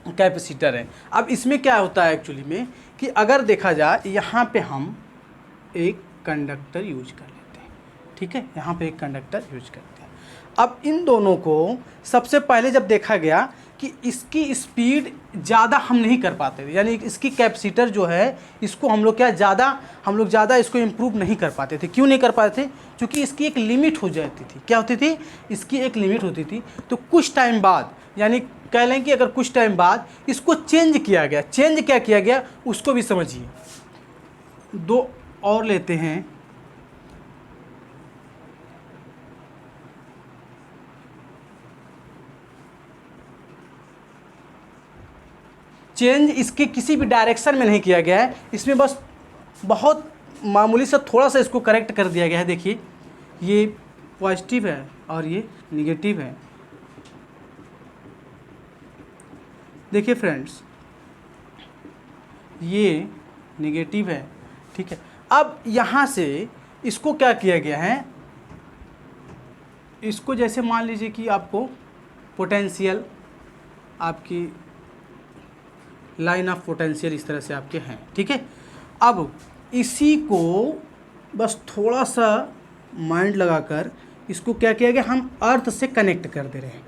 कैपेसिटर हैं। अब इसमें क्या होता है एक्चुअली में कि अगर देखा जाए यहाँ पे हम एक कंडक्टर यूज कर लेते हैं। ठीक है, यहाँ पे एक कंडक्टर यूज करते हैं। अब इन दोनों को सबसे पहले जब देखा गया कि इसकी स्पीड ज़्यादा हम नहीं कर पाते थे, यानी इसकी कैपेसिटर जो है इसको हम लोग ज़्यादा इसको इम्प्रूव नहीं कर पाते थे। क्यों नहीं कर पाते थे? क्योंकि इसकी एक लिमिट हो जाती थी। क्या होती थी? इसकी एक लिमिट होती थी। तो कुछ टाइम बाद, यानी कह लें कि अगर कुछ टाइम बाद इसको चेंज किया गया। चेंज क्या किया गया उसको भी समझिए। दो और लेते हैं, चेंज इसके किसी भी डायरेक्शन में नहीं किया गया है, इसमें बस बहुत मामूली सा थोड़ा सा इसको करेक्ट कर दिया गया है। देखिए ये पॉजिटिव है और ये निगेटिव है। देखिए फ्रेंड्स, ये निगेटिव है। ठीक है, अब यहाँ से इसको क्या किया गया है, इसको जैसे मान लीजिए कि आपको पोटेंशियल, आपकी लाइन ऑफ पोटेंशियल इस तरह से आपके हैं। ठीक है, अब इसी को बस थोड़ा सा माइंड लगाकर इसको क्या किया गया, हम अर्थ से कनेक्ट कर दे रहे हैं।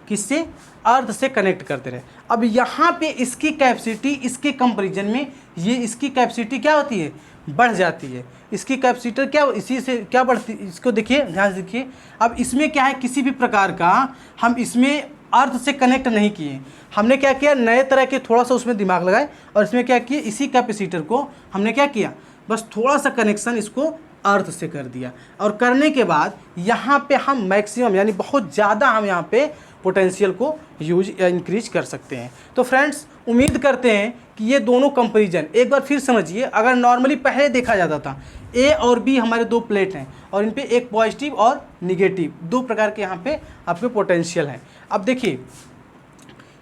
किससे? अर्थ से कनेक्ट करते रहे। अब यहाँ पे इसकी कैपेसिटी इसके कंपैरिजन में ये इसकी कैपेसिटी क्या होती है? बढ़ जाती है। इसकी कैपेसिटर क्या इसी से क्या बढ़ती, इसको देखिए, ध्यान से देखिए। अब इसमें क्या है, किसी भी प्रकार का हम इसमें अर्थ से कनेक्ट नहीं किए। हमने क्या किया, नए तरह के थोड़ा सा उसमें दिमाग लगाए और इसमें क्या किया, इसी कैपेसिटर को हमने क्या किया, बस थोड़ा सा कनेक्शन इसको अर्थ से कर दिया। और करने के बाद यहाँ पे हम मैक्सिमम यानी बहुत ज़्यादा हम यहाँ पे पोटेंशियल को यूज या इंक्रीज कर सकते हैं। तो फ्रेंड्स, उम्मीद करते हैं कि ये दोनों कंपैरिजन एक बार फिर समझिए। अगर नॉर्मली पहले देखा जाता था ए और बी हमारे दो प्लेट हैं और इन पे एक पॉजिटिव और निगेटिव, दो प्रकार के यहाँ पे आपके पोटेंशियल हैं। अब देखिए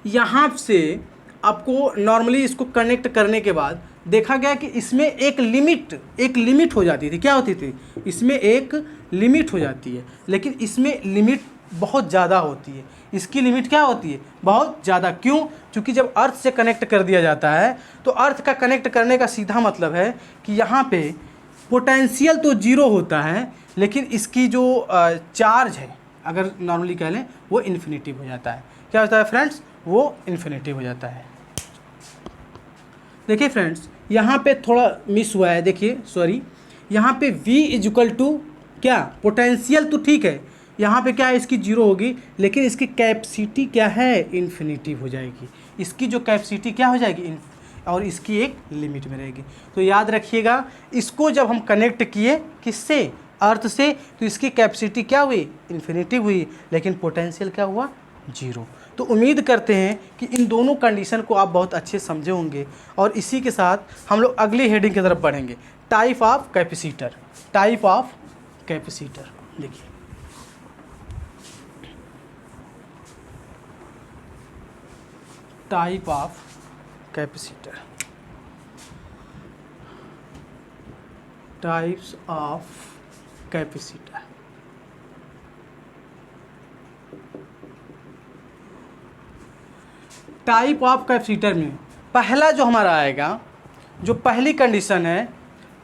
यहाँ से आपको नॉर्मली इसको कनेक्ट करने के बाद देखा गया कि इसमें एक लिमिट हो जाती थी। क्या होती थी? इसमें एक लिमिट हो जाती है, लेकिन इसमें लिमिट बहुत ज़्यादा होती है। इसकी लिमिट क्या होती है? बहुत ज़्यादा। क्यों? क्योंकि जब अर्थ से कनेक्ट कर दिया जाता है तो अर्थ का कनेक्ट करने का सीधा मतलब है कि यहाँ पे पोटेंशियल तो जीरो होता है, लेकिन इसकी जो चार्ज है, अगर नॉर्मली कह लें, वो इन्फिनिटिव हो जाता है। क्या होता है फ्रेंड्स? वो इन्फिनिटिव हो जाता है। देखिए फ्रेंड्स, यहाँ पे थोड़ा मिस हुआ है, देखिए सॉरी, यहाँ पे v इक्वल टू क्या, पोटेंशियल तो ठीक है, यहाँ पे क्या है, इसकी जीरो होगी, लेकिन इसकी कैपेसिटी क्या है, इन्फिनिटिव हो जाएगी। इसकी जो कैपेसिटी क्या हो जाएगी, और इसकी एक लिमिट में रहेगी। तो याद रखिएगा, इसको जब हम कनेक्ट किए किससे, अर्थ से, तो इसकी कैपेसिटी क्या हुई, इन्फिनिटिव हुई, लेकिन पोटेंशियल क्या हुआ, जीरो। तो उम्मीद करते हैं कि इन दोनों कंडीशन को आप बहुत अच्छे समझे होंगे। और इसी के साथ हम लोग अगली हेडिंग की तरफ बढ़ेंगे, type of capacitor. Type of capacitor, देखिए type of capacitor, types of capacitor. Type of capacitor में पहला जो हमारा आएगा, जो पहली कंडीशन है,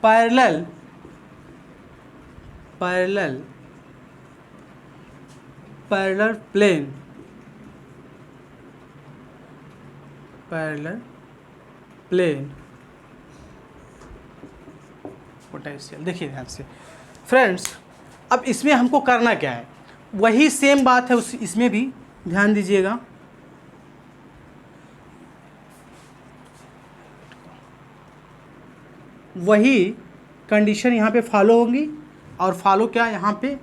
parallel plane, parallel plane potential. देखिए ध्यान से फ्रेंड्स, अब इसमें हमको करना क्या है, वही सेम बात है इसमें भी ध्यान दीजिएगा। वही कंडीशन यहाँ पे फॉलो होंगी, और फॉलो क्या, यहाँ पे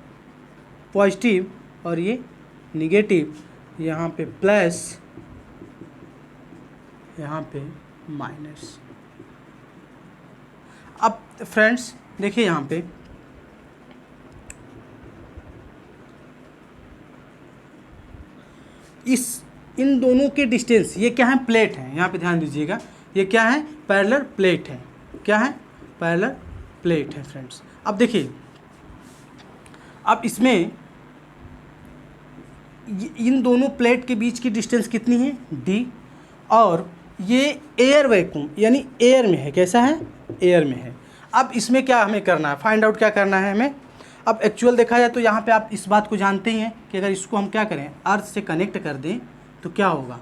पॉजिटिव और ये निगेटिव, यहाँ पे प्लस, यहाँ पे माइनस। अब फ्रेंड्स देखिए यहाँ पे इन दोनों के डिस्टेंस, ये क्या है, प्लेट है, यहाँ पे ध्यान दीजिएगा, ये क्या है, पैरेलल प्लेट है। क्या है, पैरेलल प्लेट है फ्रेंड्स। अब देखिए, अब इसमें इन दोनों प्लेट के बीच की डिस्टेंस कितनी है, d, और ये एयर वैक्यूम यानी एयर में है। कैसा है, एयर में है। अब इसमें क्या हमें करना है, फाइंड आउट क्या करना है हमें। अब एक्चुअल देखा जाए तो यहाँ पे आप इस बात को जानते ही हैं कि अगर इसको हम क्या करें, अर्थ से कनेक्ट कर दें तो क्या होगा,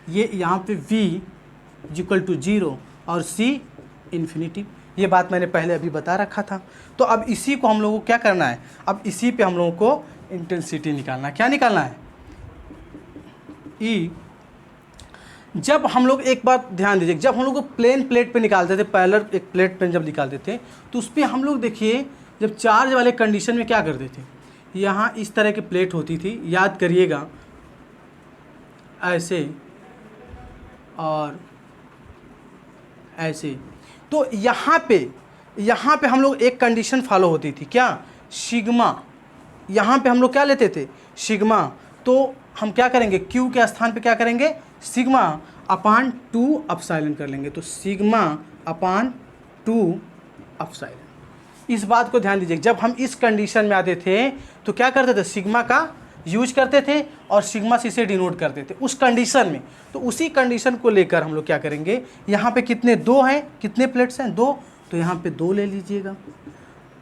ये यहाँ पे v इक्वल टू 0 और c इन्फिनिटी। ये बात मैंने पहले अभी बता रखा था। तो अब इसी को हम लोगों को क्या करना है, अब इसी पे हम लोगों को इंटेंसिटी निकालना है। क्या निकालना है, E। जब हम लोग, एक बात ध्यान दीजिए, जब हम लोग प्लेन प्लेट पे निकालते थे, पैरेलल एक प्लेट पे जब निकालते थे, तो उस पर हम लोग देखिए, जब चार्ज वाले कंडीशन में क्या करते थे, यहाँ इस तरह की प्लेट होती थी, याद करिएगा, ऐसे और ऐसे। तो यहाँ पे हम लोग एक कंडीशन फॉलो होती थी, क्या, सिग्मा। यहाँ पे हम लोग क्या लेते थे, सिग्मा। तो हम क्या करेंगे, क्यू के स्थान पे क्या करेंगे, सिग्मा अपान 2 एप्सिलॉन कर लेंगे। तो सिग्मा अपान 2 एप्सिलॉन। इस बात को ध्यान दीजिए, जब हम इस कंडीशन में आते थे तो क्या करते थे, सिग्मा का यूज करते थे और सिग्मा से इसे डिनोट करते थे उस कंडीशन में। तो उसी कंडीशन को लेकर हम लोग क्या करेंगे, यहाँ पे कितने, 2 हैं, कितने प्लेट्स हैं, 2, तो यहाँ पे 2 ले लीजिएगा।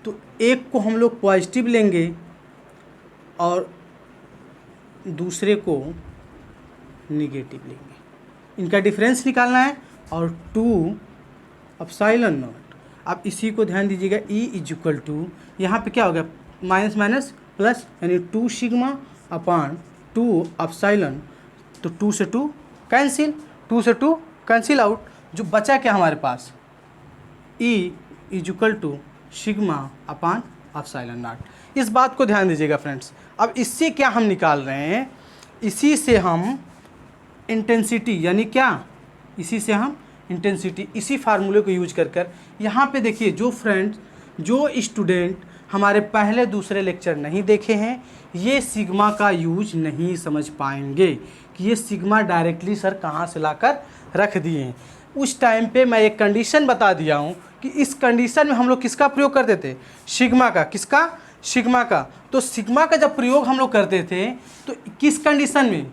तो एक को हम लोग पॉजिटिव लेंगे और दूसरे को निगेटिव लेंगे, इनका डिफरेंस निकालना है, और 2 एप्सिलॉन नॉट। अब इसी को ध्यान दीजिएगा, E इज इक्वल टू, यहाँ पे क्या हो गया, माइनस माइनस प्लस, यानी 2 सिग्मा अपान 2 एप्सिलॉन। तो 2 से 2 कैंसिल, 2 से 2 कैंसिल आउट। जो बचा क्या हमारे पास, E is equal to sigma upon epsilon naught. इस बात को ध्यान दीजिएगा फ्रेंड्स। अब इससे क्या हम निकाल रहे हैं, इसी से हम इंटेंसिटी, यानी क्या, इसी से हम इंटेंसिटी, इसी फार्मूले को यूज कर यहाँ पे देखिए, जो फ्रेंड्स, जो स्टूडेंट हमारे पहले दूसरे लेक्चर नहीं देखे हैं, ये सिग्मा का यूज नहीं समझ पाएंगे कि ये सिग्मा डायरेक्टली सर कहाँ से लाकर रख दिए हैं। उस टाइम पे मैं एक कंडीशन बता दिया हूँ कि इस कंडीशन में हम लोग किसका प्रयोग करते थे, सिग्मा का। किसका, सिग्मा का। तो सिग्मा का जब प्रयोग हम लोग करते थे तो किस कंडीशन में,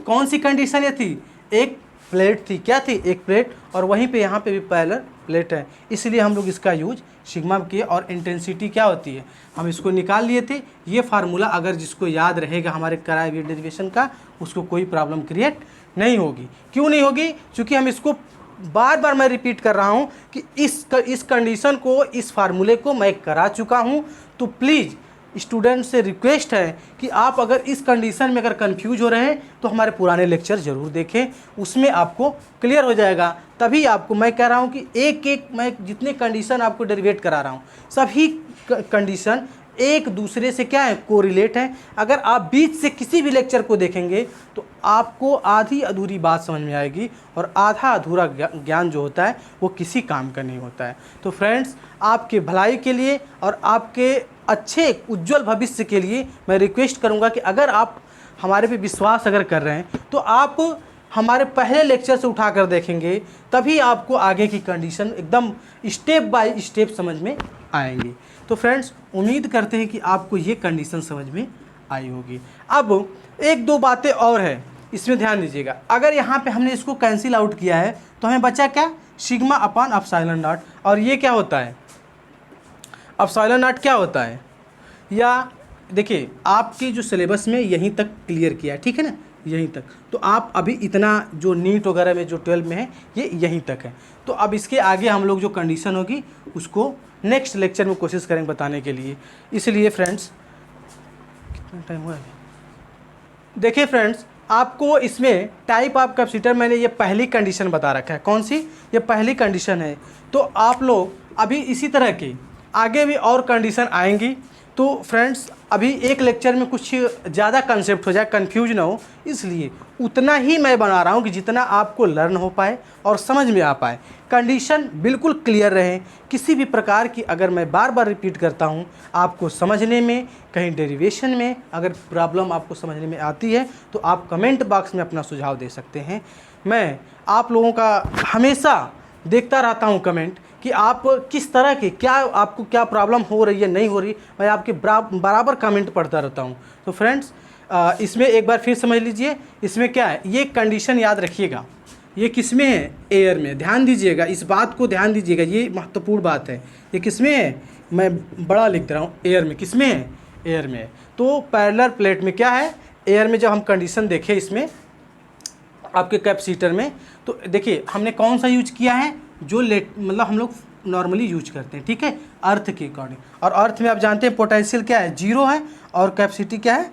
कौन सी कंडीशन ये थी, एक प्लेट थी, क्या थी, एक प्लेट, और वहीं पे यहाँ पे भी पैरेलल प्लेट है, इसलिए हम लोग इसका यूज सिग्मा किए। और इंटेंसिटी क्या होती है हम इसको निकाल लिए थे। ये फार्मूला अगर जिसको याद रहेगा हमारे कराए हुए डेरिवेशन का, उसको कोई प्रॉब्लम क्रिएट नहीं होगी। क्यों नहीं होगी, क्योंकि हम इसको बार बार मैं रिपीट कर रहा हूँ कि इस कंडीशन को, इस फार्मूले को मैं करा चुका हूँ। तो प्लीज़ स्टूडेंट से रिक्वेस्ट है कि आप अगर इस कंडीशन में अगर कंफ्यूज हो रहे हैं तो हमारे पुराने लेक्चर ज़रूर देखें, उसमें आपको क्लियर हो जाएगा। तभी आपको मैं कह रहा हूँ कि एक एक मैं जितने कंडीशन आपको डेरिवेट करा रहा हूँ, सभी कंडीशन एक दूसरे से क्या है, कोरिलेट है। अगर आप बीच से किसी भी लेक्चर को देखेंगे तो आपको आधी अधूरी बात समझ में आएगी, और आधा अधूरा ज्ञान जो होता है वो किसी काम का नहीं होता है। तो फ्रेंड्स, आपके भलाई के लिए और आपके अच्छे उज्जवल भविष्य के लिए मैं रिक्वेस्ट करूंगा कि अगर आप हमारे पे विश्वास अगर कर रहे हैं तो आप हमारे पहले लेक्चर से उठा कर देखेंगे, तभी आपको आगे की कंडीशन एकदम स्टेप बाय स्टेप समझ में आएंगी। तो फ्रेंड्स, उम्मीद करते हैं कि आपको ये कंडीशन समझ में आई होगी। अब एक दो बातें और है, इसमें ध्यान दीजिएगा। अगर यहाँ पे हमने इसको कैंसिल आउट किया है तो हमें बचा क्या, सिग्मा अपान एप्सिलॉन नॉट। और ये क्या होता है, एप्सिलॉन नॉट क्या होता है, या देखिए आपके जो सिलेबस में यहीं तक क्लियर किया है, ठीक है ना, यहीं तक। तो आप अभी इतना जो नीट वगैरह में जो 12 में है ये यहीं तक है। तो अब इसके आगे हम लोग जो कंडीशन होगी उसको नेक्स्ट लेक्चर में कोशिश करेंगे बताने के लिए। इसलिए फ्रेंड्स, कितना टाइम हुआ है, देखिए फ्रेंड्स, आपको इसमें टाइप ऑफ कैपेसिटर मैंने ये पहली कंडीशन बता रखा है। कौन सी, ये पहली कंडीशन है। तो आप लोग अभी इसी तरह के आगे भी और कंडीशन आएंगी। तो फ्रेंड्स, अभी एक लेक्चर में कुछ ज़्यादा कंसेप्ट हो जाए, कंफ्यूज ना हो, इसलिए उतना ही मैं बना रहा हूँ कि जितना आपको लर्न हो पाए और समझ में आ पाए, कंडीशन बिल्कुल क्लियर रहे। किसी भी प्रकार की, अगर मैं बार बार रिपीट करता हूँ, आपको समझने में, कहीं डेरिवेशन में अगर प्रॉब्लम आपको समझने में आती है तो आप कमेंट बॉक्स में अपना सुझाव दे सकते हैं। मैं आप लोगों का हमेशा देखता रहता हूँ कमेंट कि आप किस तरह के, क्या आपको क्या प्रॉब्लम हो रही है, नहीं हो रही, मैं आपके बराबर कमेंट पढ़ता रहता हूँ। तो फ्रेंड्स, इसमें एक बार फिर समझ लीजिए, इसमें क्या है, ये कंडीशन याद रखिएगा, ये किस में है, एयर में। ध्यान दीजिएगा, इस बात को ध्यान दीजिएगा, ये महत्वपूर्ण बात है। ये किस में है, मैं बड़ा लिख रहा हूँ, एयर में। किस में है, एयर में है। तो पैरेलल प्लेट में क्या है, एयर में जब हम कंडीशन देखें इसमें आपके कैपेसिटर में, तो देखिए हमने कौन सा यूज किया है, जो मतलब हम लोग नॉर्मली यूज करते हैं, ठीक है, अर्थ के अकॉर्डिंग। और अर्थ में आप जानते हैं पोटेंशियल क्या है, 0 है, और कैपेसिटी क्या है,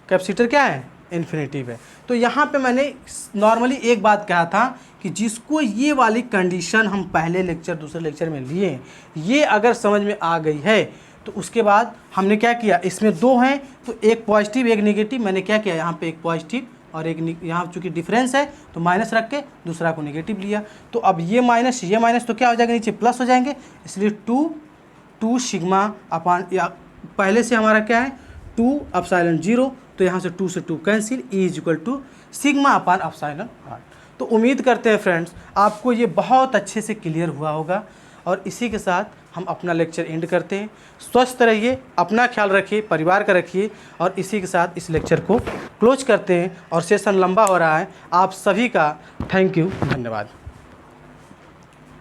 कैपेसिटर क्या है, इन्फिनिटिव है। तो यहाँ पे मैंने नॉर्मली एक बात कहा था कि जिसको ये वाली कंडीशन हम पहले लेक्चर दूसरे लेक्चर में लिए, ये अगर समझ में आ गई है तो उसके बाद हमने क्या किया, इसमें 2 हैं तो एक पॉजिटिव एक नेगेटिव। मैंने क्या किया, यहाँ पे एक पॉजिटिव और एक, यहाँ चूँकि डिफरेंस है तो माइनस रख के दूसरा को नेगेटिव लिया। तो अब ये माइनस तो क्या हो जाएगा, नीचे प्लस हो जाएंगे। इसलिए 2 सिग्मा अपान, या पहले से हमारा क्या है 2 एप्सिलॉन 0, तो यहाँ से 2 से 2 cancel, E is equal to sigma upon epsilon naught. तो उम्मीद करते हैं फ्रेंड्स आपको ये बहुत अच्छे से क्लियर हुआ होगा। और इसी के साथ हम अपना लेक्चर एंड करते हैं। स्वस्थ रहिए, अपना ख्याल रखिए, परिवार का रखिए, और इसी के साथ इस लेक्चर को क्लोज करते हैं। और सेशन लंबा हो रहा है। आप सभी का थैंक यू, धन्यवाद।